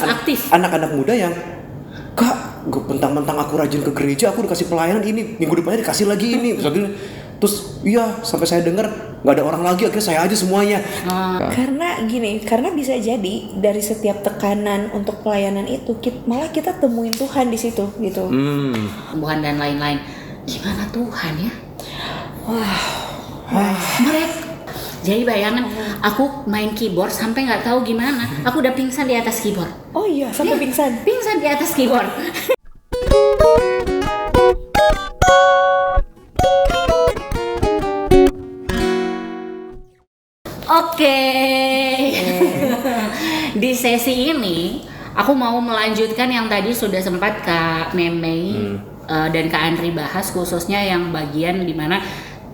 aktif. Anak-anak muda yang, Kak, gue mentang-mentang aku rajin ke gereja, aku dikasih pelayanan ini, minggu depannya dikasih lagi ini, misalnya. Terus iya, sampai saya dengar nggak ada orang lagi, akhirnya saya aja semuanya. Karena gini, karena bisa jadi dari setiap tekanan untuk pelayanan itu, malah kita temuin Tuhan di situ gitu. Tuhan dan lain-lain. Gimana Tuhan ya? Wah. Mereka. Jadi bayangan, aku main keyboard sampai nggak tahu gimana. Aku udah pingsan di atas keyboard. Oh iya, sampai pingsan. Pingsan di atas keyboard. Oke. Di sesi ini aku mau melanjutkan yang tadi sudah sempat Kak Memei dan Kak Andri bahas, khususnya yang bagian dimana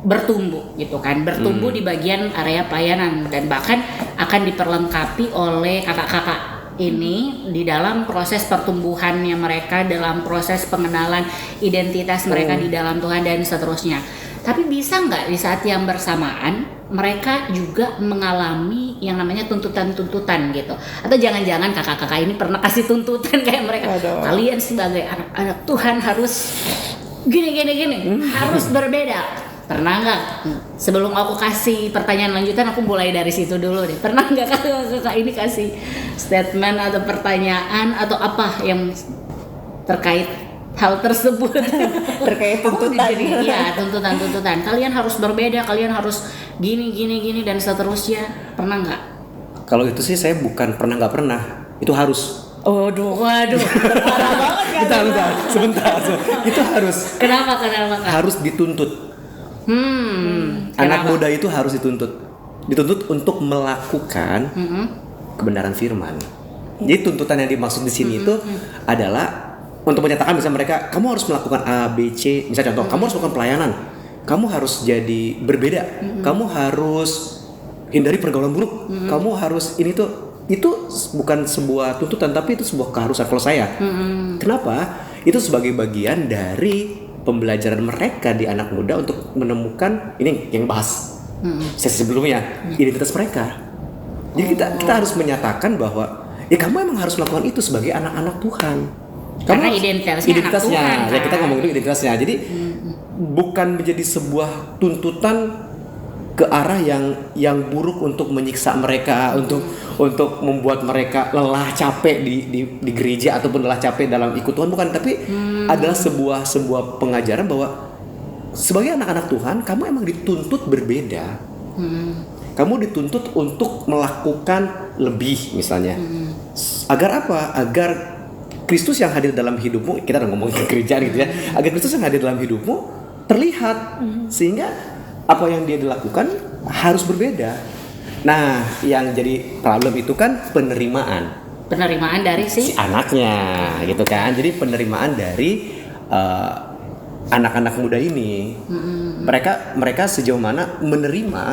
bertumbuh gitu kan, bertumbuh di bagian area pelayanan, dan bahkan akan diperlengkapi oleh kakak-kakak ini di dalam proses pertumbuhannya mereka, dalam proses pengenalan identitas mereka di dalam Tuhan dan seterusnya. Tapi bisa nggak di saat yang bersamaan mereka juga mengalami yang namanya tuntutan-tuntutan gitu? Atau jangan-jangan kakak-kakak ini pernah kasih tuntutan kayak mereka, kalian sebagai anak-anak Tuhan harus gini, harus berbeda. Pernah nggak? Sebelum aku kasih pertanyaan lanjutan, aku mulai dari situ dulu deh. Pernah nggak kakak ini kasih statement atau pertanyaan atau apa yang terkait hal tersebut? Terkait tuntutan. Iya, tuntutan. Kalian harus berbeda, kalian harus gini dan seterusnya. Pernah nggak? Kalau itu sih saya bukan pernah nggak pernah, itu harus. Waduh. Parah banget kan? Sebentar. Itu harus. Kenapa? Harus dituntut. Anak muda itu harus dituntut untuk melakukan kebenaran firman. Jadi tuntutan yang dimaksud di sini itu adalah untuk menyatakan misalnya mereka, kamu harus melakukan A, B, C. Misalnya contoh, kamu harus melakukan pelayanan, kamu harus jadi berbeda, kamu harus hindari pergaulan buruk, kamu harus ini tuh. Itu bukan sebuah tuntutan, tapi itu sebuah keharusan kalau saya. Kenapa? Itu sebagai bagian dari pembelajaran mereka di anak muda untuk menemukan, ini yang bahas sesi sebelumnya, identitas mereka. Jadi kita harus menyatakan bahwa ya kamu emang harus melakukan itu sebagai anak-anak Tuhan. Karena identitasnya anak Tuhan, ya kita ngomong itu identitasnya. Jadi bukan menjadi sebuah tuntutan ke arah yang buruk untuk menyiksa mereka, untuk membuat mereka lelah capek di gereja ataupun lelah capek dalam ikut Tuhan, bukan, tapi adalah sebuah pengajaran bahwa sebagai anak-anak Tuhan kamu emang dituntut berbeda. Kamu dituntut untuk melakukan lebih misalnya. Agar apa? Agar Kristus yang hadir dalam hidupmu, kita udah ngomongin gereja gitu ya. Agar Kristus yang hadir dalam hidupmu terlihat, sehingga apa yang dia dilakukan harus berbeda. Nah, yang jadi problem itu kan penerimaan dari si anaknya, gitu kan. Jadi penerimaan dari anak-anak muda ini, mereka sejauh mana menerima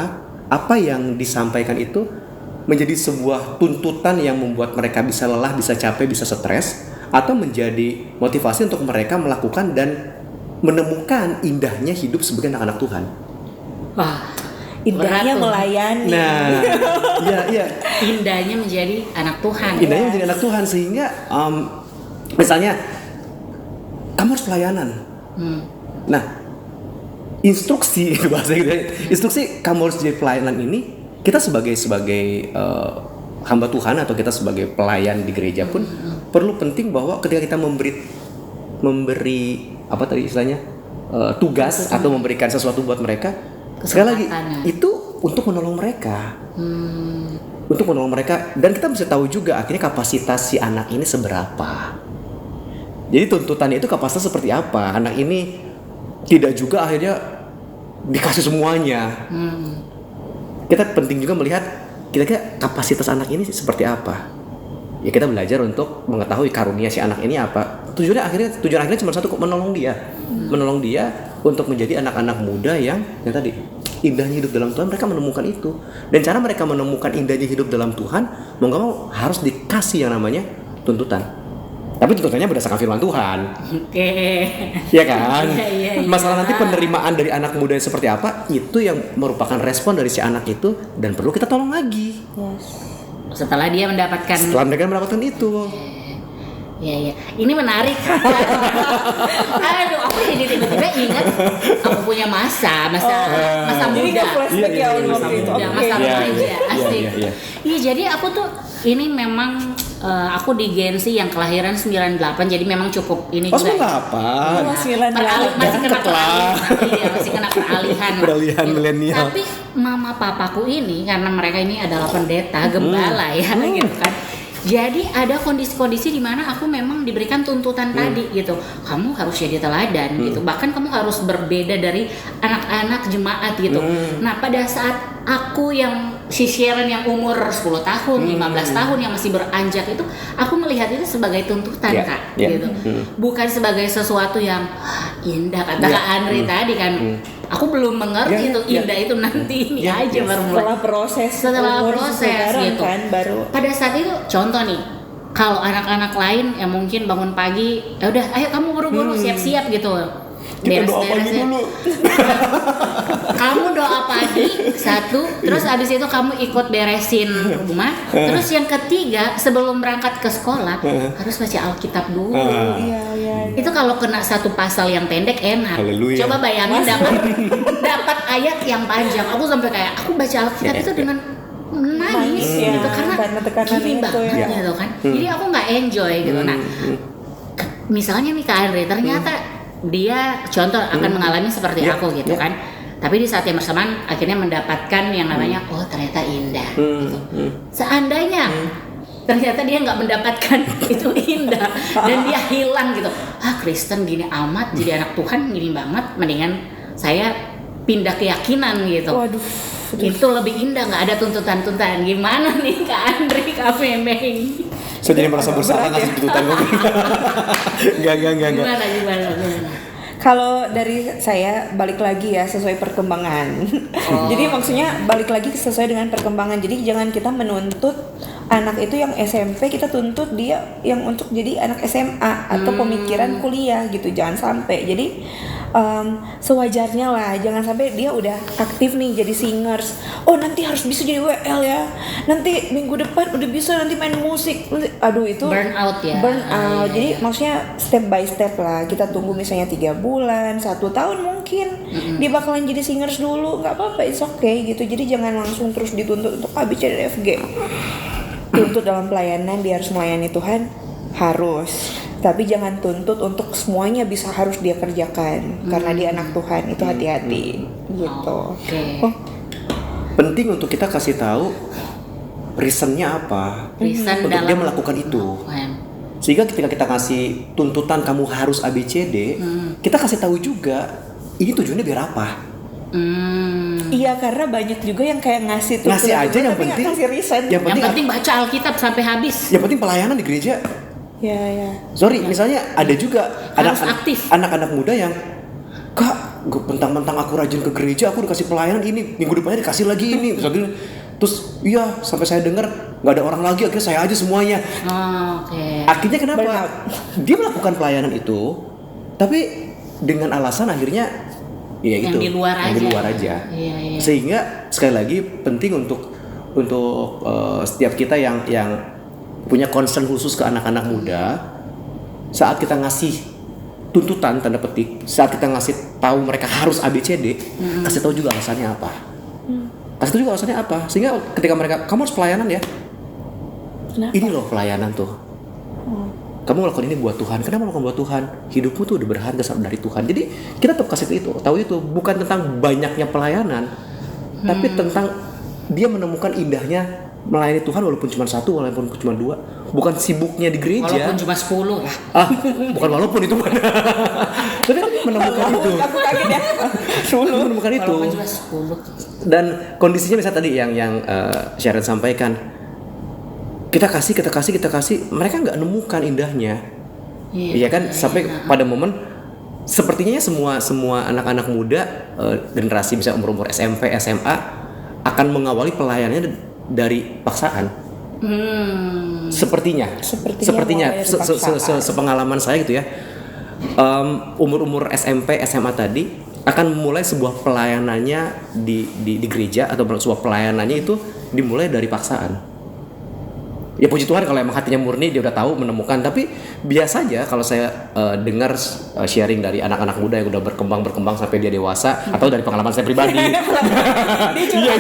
apa yang disampaikan itu menjadi sebuah tuntutan yang membuat mereka bisa lelah, bisa capek, bisa stres, atau menjadi motivasi untuk mereka melakukan dan menemukan indahnya hidup sebagai anak-anak Tuhan. Wah, indahnya melayani. Nah, iya. Indahnya menjadi anak Tuhan. Indahnya menjadi anak Tuhan, sehingga misalnya kamu harus pelayanan. Nah, instruksi bahasa gitu ya. Instruksi kamu harus jadi pelayanan ini, kita sebagai hamba Tuhan atau kita sebagai pelayan di gereja pun perlu penting bahwa ketika kita memberi apa tadi istilahnya tugas atau memberikan sesuatu buat mereka, sekali lagi itu untuk menolong mereka, dan kita bisa tahu juga akhirnya kapasitas si anak ini seberapa. Jadi tuntutannya itu kapasitas seperti apa. Anak ini tidak juga akhirnya dikasih semuanya. Kita penting juga melihat kira-kira kapasitas anak ini seperti apa. Ya kita belajar untuk mengetahui karunia si anak ini apa. Tujuan akhirnya cuma satu, menolong dia untuk menjadi anak-anak muda yang tadi indahnya hidup dalam Tuhan. Mereka menemukan itu, dan cara mereka menemukan indahnya hidup dalam Tuhan mau nggak mau harus dikasih yang namanya tuntutan. Tapi tuntutannya berdasarkan firman Tuhan. Oke. Ya kan? Iya. Masalah nanti penerimaan dari anak muda seperti apa, itu yang merupakan respon dari si anak itu dan perlu kita tolong lagi. Yes. setelah dia mendapatkan. Setelah mereka mendapatkan itu. Iya. Ini menarik. Aduh, aku jadi tiba-tiba ingat aku punya masa muda. Jadi nggak flashback ya waktu Masa itu. muda, Oke. masa remaja, Iya. asik. Iya. Iya, jadi aku tuh ini memang aku di Gen Z yang kelahiran 98, jadi memang cukup ini Oh, juga. 98. Wah, 98. Masih kena Deket lah. peralihan. Iya, masih kena peralihan. lah. Peralihan Gitu. milenial. Tapi mama papaku ini karena mereka ini adalah pendeta, gembala ya gitu kan. Jadi ada kondisi-kondisi di mana aku memang diberikan tuntutan tadi gitu. Kamu harus jadi teladan gitu. Bahkan kamu harus berbeda dari anak-anak jemaat gitu. Nah, pada saat aku yang sisiran yang umur 10 tahun, 15 tahun yang masih beranjak itu, aku melihat itu sebagai tuntutan, Yeah, Kak, yeah. gitu. Bukan sebagai sesuatu yang indah kata Kak Andri tadi kan. Aku belum mengerti Yeah, itu yeah. indah itu nanti ini Yeah, aja yes. baru mulai. Setelah Setelah umur proses sekarang gitu. kan baru. Pada saat itu contoh nih, kalau anak-anak lain yang mungkin bangun pagi, ya udah, ayo kamu buru-buru siap-siap gitu. Kita doa pagi ya. dulu. Kamu doa pagi satu, terus abis itu kamu ikut beresin rumah. Terus yang ketiga, sebelum berangkat ke sekolah harus baca Alkitab dulu. Iya. Itu kalau kena satu pasal yang pendek enak. Haleluya. Coba bayangin dapat ayat yang panjang. Aku sampai kayak aku baca Alkitab itu dengan nangis Nangis, gitu ya, karena karena tekanan gini itu, banget ya. gitu kan. Jadi aku nggak enjoy gitu. Nah, misalnya nih Kak Andre ternyata dia contoh akan mengalami seperti Ya, aku gitu ya. kan. Tapi di saat yang bersamaan akhirnya mendapatkan yang namanya oh ternyata indah. Gitu. Seandainya ternyata dia nggak mendapatkan itu indah dan dia hilang gitu. Kristen gini amat jadi anak Tuhan gini banget. Mendingan saya pindah keyakinan gitu. Waduh. Itu lebih indah, nggak ada tuntutan-tuntutan. Gimana nih Kak Andri, Kak Memeng? Saya jadi merasa bersalah Berat ya. ngasih tuntutan gue. Enggak. Gimana? Kalau dari saya balik lagi ya sesuai perkembangan. Jadi maksudnya balik lagi sesuai dengan perkembangan. Jadi jangan kita menuntut anak itu yang SMP kita tuntut dia yang untuk jadi anak SMA atau pemikiran kuliah gitu. Jangan sampai. Jadi sewajarnya lah. Jangan sampai dia udah aktif nih jadi singers. Oh nanti harus bisa jadi WL ya. Nanti minggu depan udah bisa nanti main musik. Aduh itu Burn out ya. Jadi maksudnya step by step lah. Kita tunggu misalnya 3 bulan, 1 tahun mungkin dia bakalan jadi singers dulu, nggak apa-apa, it's okay gitu. Jadi jangan langsung terus dituntut untuk A, B, C, D, F, G. Tuntut dalam pelayanan dia harus melayani Tuhan, harus. Tapi jangan tuntut untuk semuanya bisa harus dia kerjakan karena dia anak Tuhan, itu hati-hati gitu. Oke. Oh, Penting untuk kita kasih tahu reasonnya apa Reason untuk dia dalam melakukan itu. Tuhan. Sehingga ketika kita kasih tuntutan kamu harus ABCD, kita kasih tahu juga ini tujuannya biar apa. iya karena banyak juga yang kayak ngasih tuntutan Ngasih aja yang tapi nggak penting. kasih reason. Yang Yang penting baca Alkitab sampai habis. Yang penting pelayanan di gereja. Ya. Sorry, misalnya ada juga Harus aktif. anak-anak muda yang Kak, gue mentang-mentang aku rajin ke gereja, aku dikasih pelayanan ini, minggu depannya dikasih lagi ini, misalnya. Terus iya sampai saya dengar nggak ada orang lagi, akhirnya saya aja semuanya. Oke. Akhirnya kenapa? Burnout. Dia melakukan pelayanan itu, tapi dengan alasan akhirnya ya Yang itu di luar yang di aja. luar aja. Iya. Sehingga sekali lagi penting untuk setiap kita yang punya concern khusus ke anak-anak muda, saat kita ngasih tuntutan tanda petik, saat kita ngasih tahu mereka harus ABCD, kasih tahu juga alasannya apa. Kasih tahu juga alasannya apa, sehingga ketika mereka kamu harus pelayanan ya. Kenapa? Ini loh pelayanan tuh. Kamu melakukan ini buat Tuhan. Kenapa melakukan buat Tuhan? Hidupmu tuh udah berharga dari Tuhan. Jadi kita tetap kasih tahu itu bukan tentang banyaknya pelayanan, tapi tentang dia menemukan indahnya melayani Tuhan walaupun cuma 1, walaupun cuma 2. Bukan sibuknya di gereja. Walaupun cuma 10 lah. Bukan walaupun itu. Tapi menemukan itu. Aku kaget ya. Menemukan itu. Walaupun cuma 10. Dan kondisinya misalnya tadi yang Sharon sampaikan, kita kasih, mereka nggak nemukan indahnya, iya kan? Sampai pada momen sepertinya semua anak-anak muda generasi misalnya umur SMP, SMA akan mengawali pelayanannya dari paksaan. Sepertinya mulai dari paksaan. sepengalaman saya gitu ya. Umur SMP, SMA tadi akan mulai sebuah pelayanannya di gereja atau sebuah pelayanannya itu dimulai dari paksaan. Ya puji Tuhan kalau emang hatinya murni dia udah tahu menemukan. Tapi biasanya kalau saya dengar sharing dari anak-anak muda yang udah berkembang sampai dia dewasa, atau dari pengalaman saya pribadi. Iya,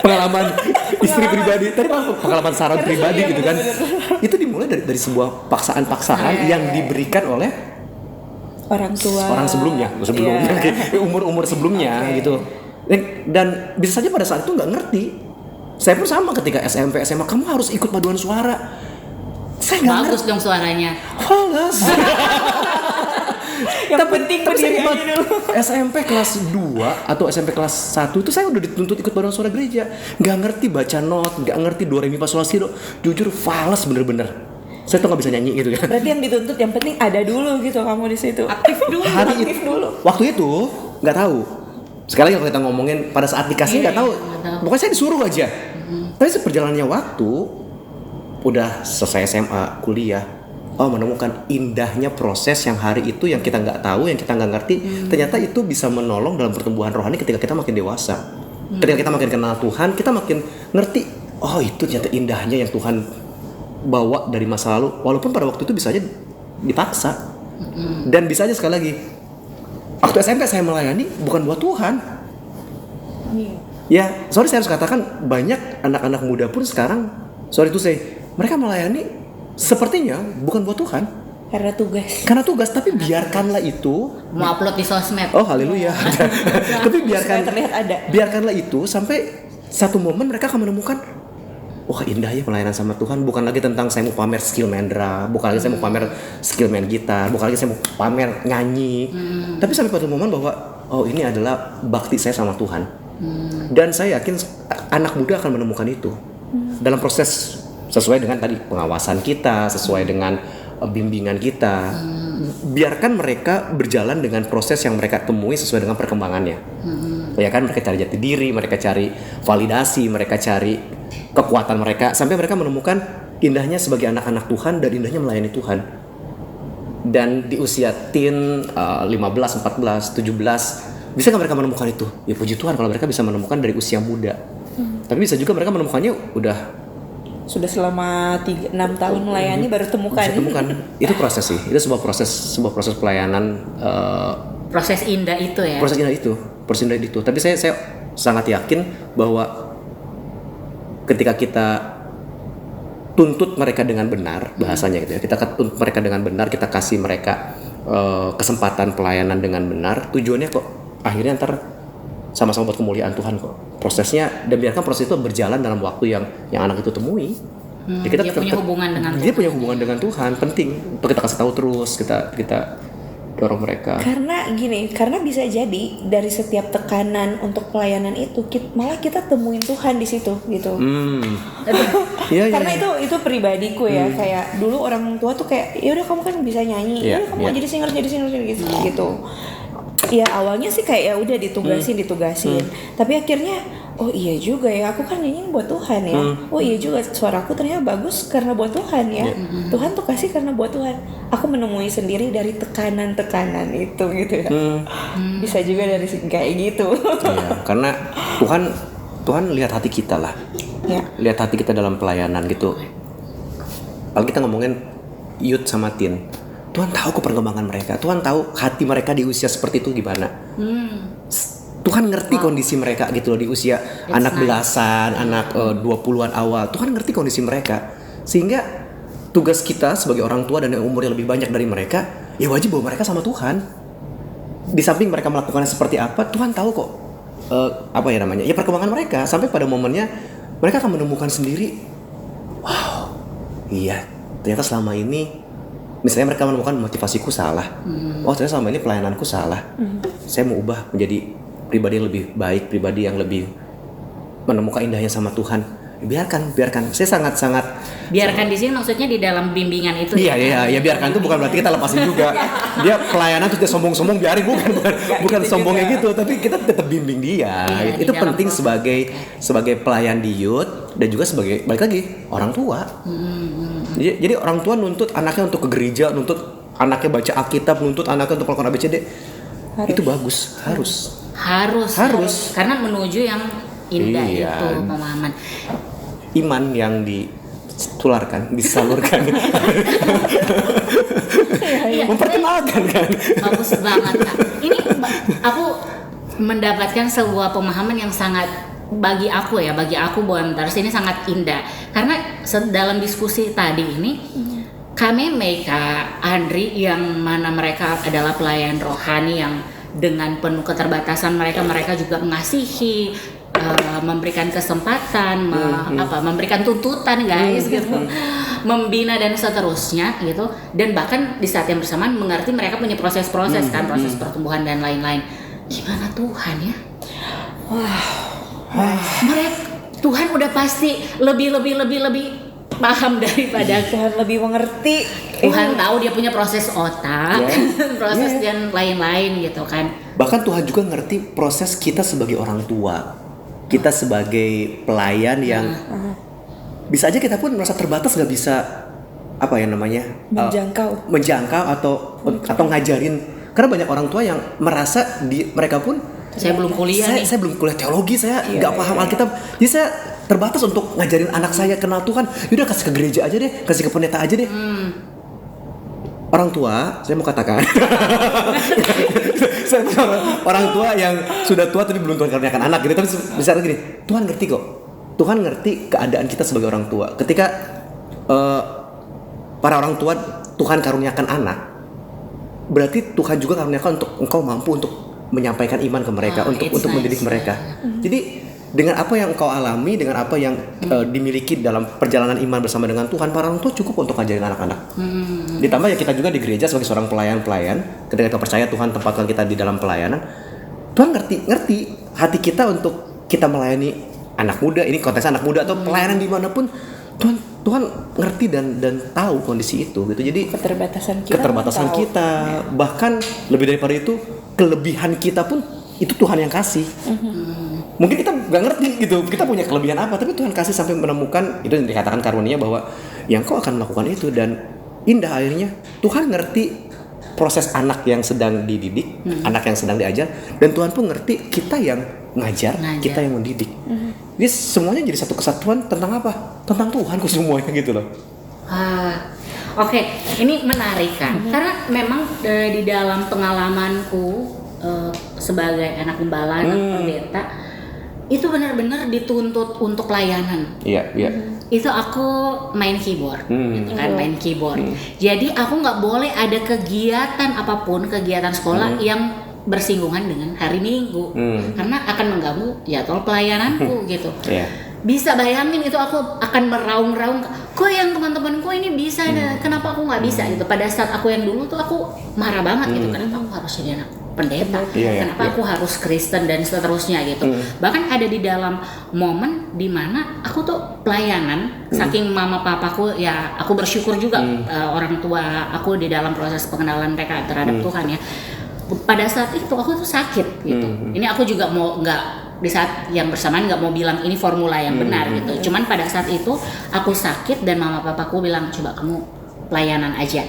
pengalaman istri pribadi, tadi pengalaman saran pribadi gitu kan. Itu dimulai dari sebuah paksaan-paksaan yang diberikan oleh orang tua, orang sebelumnya, umur sebelumnya gitu. Dan bisa saja pada saat itu nggak ngerti. Saya pun sama ketika SMP, SMA, kamu harus ikut paduan suara. Saya nggak Bagus ngerti. dong suaranya. Bagus. yang penting berdiri aja dulu. SMP kelas 2 atau SMP kelas 1 itu saya udah dituntut ikut paduan suara gereja. Nggak ngerti baca not, nggak ngerti do re mi fa sol la si do. Jujur fales bener-bener. Saya tuh nggak bisa nyanyi gitu kan. Berarti yang dituntut yang penting ada dulu gitu kamu di situ. Aktif dulu. Waktu itu nggak tahu. Sekali lagi kalau kita ngomongin pada saat dikasih nggak tahu. Pokoknya saya disuruh aja. Tapi seperjalanannya waktu, udah selesai SMA, kuliah, menemukan indahnya proses yang hari itu yang kita nggak tahu, yang kita nggak ngerti, ternyata itu bisa menolong dalam pertumbuhan rohani ketika kita makin dewasa. Ketika kita makin kenal Tuhan, kita makin ngerti, oh itu ternyata indahnya yang Tuhan bawa dari masa lalu, walaupun pada waktu itu bisa aja dipaksa. Dan bisa aja sekali lagi, waktu SMP saya melayani bukan buat Tuhan. Ya, sorry saya harus katakan banyak anak-anak muda pun sekarang, sorry itu mereka melayani sepertinya bukan buat Tuhan. Karena tugas, tapi biarkanlah itu. Mau upload di sosmed. Oh haleluya. Tapi biarkanlah itu sampai satu momen mereka akan menemukan, wah indah ya pelayanan sama Tuhan. Bukan lagi tentang saya mau pamer skill main drum, bukan lagi saya mau pamer skill main gitar, bukan lagi saya mau pamer nyanyi. Tapi sampai pada momen bahwa oh ini adalah bakti saya sama Tuhan. Dan saya yakin anak muda akan menemukan itu dalam proses sesuai dengan tadi pengawasan kita, sesuai dengan bimbingan kita. Biarkan mereka berjalan dengan proses yang mereka temui sesuai dengan perkembangannya. Ya kan, mereka cari jati diri, mereka cari validasi, mereka cari kekuatan mereka sampai mereka menemukan indahnya sebagai anak-anak Tuhan dan indahnya melayani Tuhan. Dan di usia teen 15, 14, 17 bisa nggak mereka menemukan itu? Ya puji Tuhan kalau mereka bisa menemukan dari usia muda. Tapi bisa juga mereka menemukannya sudah selama 6 tahun melayani baru temukan. Itu proses sih. Itu sebuah proses pelayanan. Proses indah itu ya. Proses indah itu. Tapi saya sangat yakin bahwa ketika kita tuntut mereka dengan benar, bahasanya gitu ya. Kita tuntut mereka dengan benar, kita kasih mereka kesempatan pelayanan dengan benar. Tujuannya kok akhirnya ntar sama-sama buat kemuliaan Tuhan kok. Prosesnya, dan biarkan proses itu berjalan dalam waktu yang anak itu temui. Dia punya hubungan dengan Tuhan. Dia punya hubungan dengan Tuhan, penting. Untuk kita kasih tahu terus, kita dorong mereka. Karena bisa jadi dari setiap tekanan untuk pelayanan itu malah kita temuin Tuhan di situ gitu. Karena itu pribadiku ya, kayak dulu orang tua tuh kayak ya udah kamu kan bisa nyanyi, ya udah kamu jadi singer gitu. Ya awalnya sih kayak ya udah ditugasin. Tapi akhirnya oh iya juga ya, aku kan nyanyi buat Tuhan ya. Oh iya juga, suaraku ternyata bagus karena buat Tuhan ya. Tuhan tuh kasih karena buat Tuhan. Aku menemui sendiri dari tekanan itu gitu ya. Bisa juga dari kayak gitu. Iya, karena Tuhan lihat hati kita lah. Ya. Lihat hati kita dalam pelayanan gitu. Kalau kita ngomongin youth sama teen, Tuhan tahu kok perkembangan mereka. Tuhan tahu hati mereka di usia seperti itu gimana. Tuhan ngerti kondisi mereka gitu loh di usia anak belasan, anak 20-an awal. Tuhan ngerti kondisi mereka. Sehingga tugas kita sebagai orang tua dan yang umurnya lebih banyak dari mereka, ya wajib bawa mereka sama Tuhan. Di samping mereka melakukannya seperti apa, Tuhan tahu kok ya perkembangan mereka sampai pada momennya mereka akan menemukan sendiri. Wow, iya ternyata selama ini misalnya mereka menemukan motivasiku salah. Oh ternyata selama ini pelayananku salah. Saya mau ubah menjadi pribadi yang lebih baik, pribadi yang lebih menemukan indahnya sama Tuhan. Biarkan. Saya sangat biarkan di sini maksudnya di dalam bimbingan itu. Iya, biarkan itu bukan berarti kita lepasin juga. Dia pelayanan terus dia sombong-sombong, biarin, bukan sombongnya gitu, tapi kita tetap bimbing dia. Itu penting sebagai pelayan di youth dan juga sebagai balik lagi orang tua. Jadi orang tua nuntut anaknya untuk ke gereja, nuntut anaknya baca Alkitab, nuntut anaknya untuk melakukan ABCD. Itu bagus, harus. Karena menuju yang indah itu pemahaman. Iman yang tularkan, disalurkan. Memperkenalkan kan. Bagus banget Kak. Ini aku mendapatkan sebuah pemahaman yang sangat bagi aku Bontars ini sangat indah. Karena dalam diskusi tadi ini Kak Meme, Kak Andri yang mana mereka adalah pelayan rohani yang dengan penuh keterbatasan mereka juga mengasihi, memberikan kesempatan, memberikan tuntutan guys gitu, membina dan seterusnya gitu, dan bahkan di saat yang bersamaan mengerti mereka punya proses-proses kan, proses pertumbuhan dan lain-lain. Gimana Tuhan ya? Mereka Tuhan udah pasti lebih paham daripada Tuhan lebih mengerti. Tuhan tahu dia punya proses otak, proses dan lain-lain gitu kan. Bahkan Tuhan juga ngerti proses kita sebagai orang tua, kita sebagai pelayan yang bisa aja kita pun merasa terbatas, nggak bisa menjangkau atau ngajarin. Karena banyak orang tua yang merasa mereka pun saya belum kuliah nih. Saya belum kuliah teologi, saya nggak paham Alkitab. Jadi saya terbatas untuk ngajarin anak saya kenal Tuhan. Yaudah kasih ke gereja aja deh, kasih ke pendeta aja deh. Orang tua, saya mau katakan, orang tua yang sudah tua tapi belum Tuhan karuniakan anak gitu. Tapi misalnya gini, Tuhan ngerti kok. Tuhan ngerti keadaan kita sebagai orang tua. Ketika para orang tua Tuhan karuniakan anak, berarti Tuhan juga karuniakan untuk engkau mampu untuk menyampaikan iman ke mereka, untuk mendidik mereka. Jadi dengan apa yang engkau alami, dengan apa yang dimiliki dalam perjalanan iman bersama dengan Tuhan, para orang tua cukup untuk ngajarin anak-anak. Ditambah ya kita juga di gereja sebagai seorang pelayan, ketika kita percaya Tuhan tempatkan kita di dalam pelayanan, Tuhan ngerti hati kita untuk kita melayani anak muda, ini konteks anak muda atau pelayanan dimanapun, Tuhan ngerti dan tahu kondisi itu gitu. Jadi keterbatasan kita, bahkan lebih daripada itu kelebihan kita pun itu Tuhan yang kasih. Mungkin kita nggak ngerti gitu, kita punya kelebihan apa, tapi Tuhan kasih sampai menemukan itu yang dikatakan karunia bahwa yang kau akan melakukan itu, dan indah akhirnya Tuhan ngerti proses anak yang sedang dididik, anak yang sedang diajar, dan Tuhan pun ngerti kita yang ngajar. Kita yang mendidik. Jadi semuanya jadi satu kesatuan tentang apa? Tentang Tuhan kok semuanya gitu loh. Oke, ini menarik kan? Karena memang di dalam pengalamanku sebagai anak gembala, anak pendeta, itu benar-benar dituntut untuk layanan. Iya. Itu aku main keyboard, gitu kan, main keyboard. Jadi aku nggak boleh ada kegiatan apapun, kegiatan sekolah yang bersinggungan dengan hari Minggu, karena akan mengganggu jadwal pelayananku gitu. Bisa bayangin itu aku akan meraung-raung, kok yang teman-temanku ini bisa, kenapa aku nggak bisa gitu. Pada saat aku yang dulu tuh aku marah banget gitu, kenapa aku harus jadi anak pendeta, kenapa aku harus Kristen dan seterusnya gitu. Bahkan ada di dalam momen dimana aku tuh pelayanan, saking mama papaku ya, aku bersyukur juga orang tua aku di dalam proses pengenalan mereka terhadap Tuhan ya. Pada saat itu aku tuh sakit gitu. Ini aku juga mau nggak di saat yang bersamaan nggak mau bilang ini formula yang benar gitu. Cuman pada saat itu aku sakit dan mama papaku bilang coba kamu pelayanan aja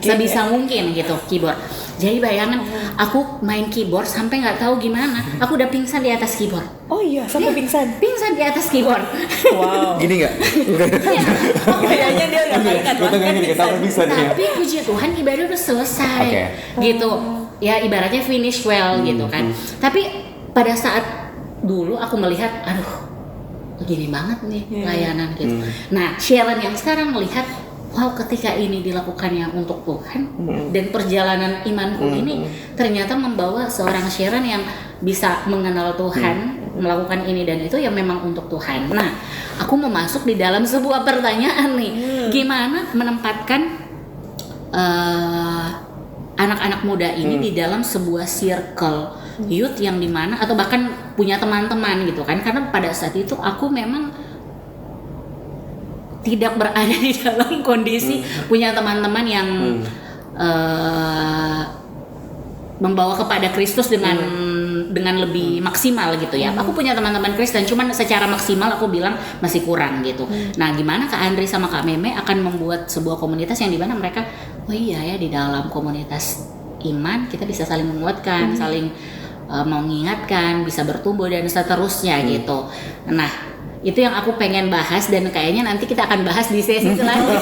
sebisa mungkin gitu keyboard. Jadi bayangan aku main keyboard sampai nggak tahu gimana, aku udah pingsan di atas keyboard. Oh iya, sampai pingsan di atas keyboard. Wow. Gini nggak? Kayaknya dia nggak pingsan. Tapi puji Tuhan ibadah udah selesai gitu. Ya ibaratnya finish well gitu kan. Tapi pada saat dulu aku melihat, aduh gini banget nih layanan gitu. Nah Sharon yang sekarang melihat, wow ketika ini dilakukannya untuk Tuhan dan perjalanan imanku ini ternyata membawa seorang Sharon yang bisa mengenal Tuhan, melakukan ini dan itu yang memang untuk Tuhan. Nah aku mau masuk di dalam sebuah pertanyaan nih, gimana menempatkan anak-anak muda ini di dalam sebuah circle youth yang dimana atau bahkan punya teman-teman gitu kan, karena pada saat itu aku memang tidak berada di dalam kondisi punya teman-teman yang membawa kepada Kristus dengan lebih maksimal gitu ya. Aku punya teman-teman Kristen, cuman secara maksimal aku bilang masih kurang gitu. Nah, gimana Kak Andri sama Kak Meme akan membuat sebuah komunitas yang dimana mereka, oh iya ya, di dalam komunitas iman kita bisa saling menguatkan, saling mengingatkan, bisa bertumbuh dan seterusnya gitu. Nah, Itu yang aku pengen bahas dan kayaknya nanti kita akan bahas di sesi selanjutnya.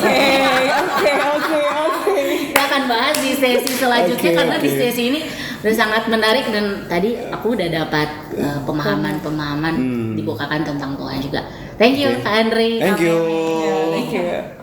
Oke. Kita akan bahas di sesi selanjutnya Oke, karena di oke. sesi ini udah sangat menarik dan tadi aku udah dapat pemahaman dibukakan tentang Tuhan juga. Thank you Oke. Kak Andri. Thank you. Thank you.